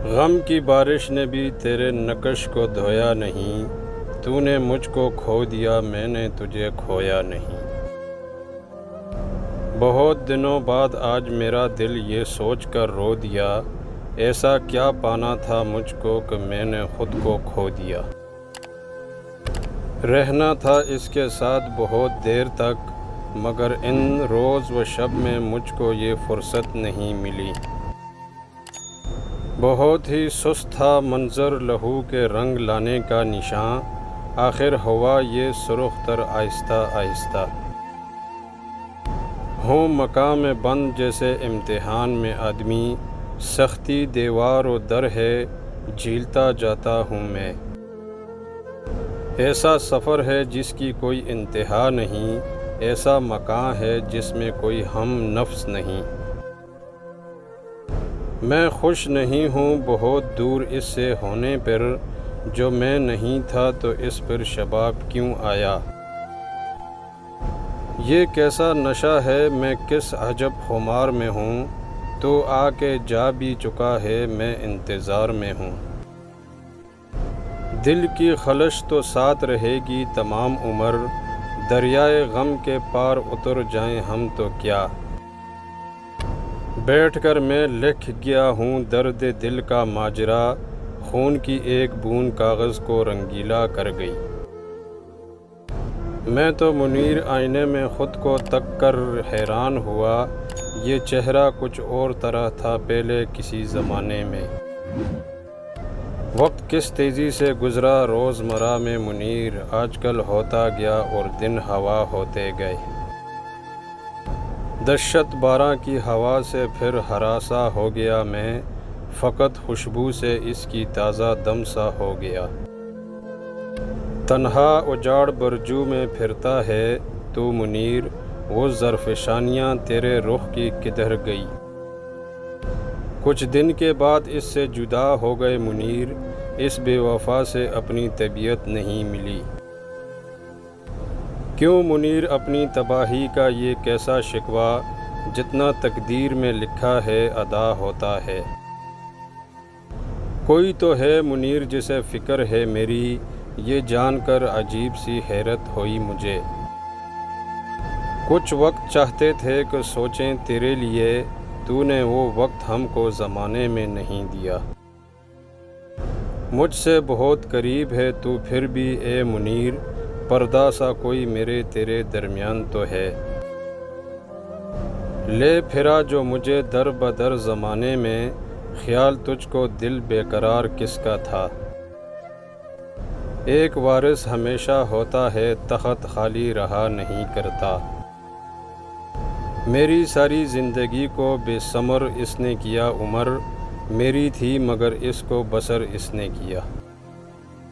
غم کی بارش نے بھی تیرے نقش کو دھویا نہیں، تو نے مجھ کو کھو دیا، میں نے تجھے کھویا نہیں۔ بہت دنوں بعد آج میرا دل یہ سوچ کر رو دیا، ایسا کیا پانا تھا مجھ کو کہ میں نے خود کو کھو دیا۔ رہنا تھا اس کے ساتھ بہت دیر تک، مگر ان روز و شب میں مجھ کو یہ فرصت نہیں ملی۔ بہت ہی سست تھا منظر لہو کے رنگ لانے کا نشاں، آخر ہوا یہ سرخ تر آہستہ آہستہ۔ ہوں مقام بند جیسے امتحان میں آدمی، سختی دیوار و در ہے جھیلتا جاتا ہوں میں۔ ایسا سفر ہے جس کی کوئی انتہا نہیں، ایسا مکان ہے جس میں کوئی ہم نفس نہیں۔ میں خوش نہیں ہوں بہت دور اس سے ہونے پر، جو میں نہیں تھا تو اس پر شباب کیوں آیا۔ یہ کیسا نشہ ہے میں کس عجب خمار میں ہوں، تو آ کے جا بھی چکا ہے میں انتظار میں ہوں۔ دل کی خلش تو ساتھ رہے گی تمام عمر، دریائے غم کے پار اتر جائیں ہم تو کیا۔ بیٹھ کر میں لکھ گیا ہوں درد دل کا ماجرا، خون کی ایک بوند کاغذ کو رنگیلا کر گئی۔ میں تو منیر آئینے میں خود کو تک کر حیران ہوا، یہ چہرہ کچھ اور طرح تھا پہلے کسی زمانے میں۔ وقت کس تیزی سے گزرا روزمرہ میں منیر، آج کل ہوتا گیا اور دن ہوا ہوتے گئے۔ دشت بارہ کی ہوا سے پھر ہراساں ہو گیا میں، فقط خوشبو سے اس کی تازہ دم سا ہو گیا۔ تنہا اجاڑ برجو میں پھرتا ہے تو منیر، وہ زرفشانیاں تیرے رخ کی کدھر گئی۔ کچھ دن کے بعد اس سے جدا ہو گئے منیر، اس بے وفا سے اپنی طبیعت نہیں ملی۔ کیوں منیر اپنی تباہی کا یہ کیسا شکوہ، جتنا تقدیر میں لکھا ہے ادا ہوتا ہے۔ کوئی تو ہے منیر جسے فکر ہے میری، یہ جان کر عجیب سی حیرت ہوئی مجھے۔ کچھ وقت چاہتے تھے کہ سوچیں تیرے لیے، تو نے وہ وقت ہم کو زمانے میں نہیں دیا۔ مجھ سے بہت قریب ہے تو پھر بھی اے منیر، پردہ سا کوئی میرے تیرے درمیان تو ہے۔ لے پھرا جو مجھے در بدر زمانے میں، خیال تجھ کو دل بے قرار کس کا تھا۔ ایک وارث ہمیشہ ہوتا ہے تخت خالی رہا نہیں کرتا۔ میری ساری زندگی کو بے ثمر اس نے کیا عمر، میری تھی مگر اس کو بسر اس نے کیا۔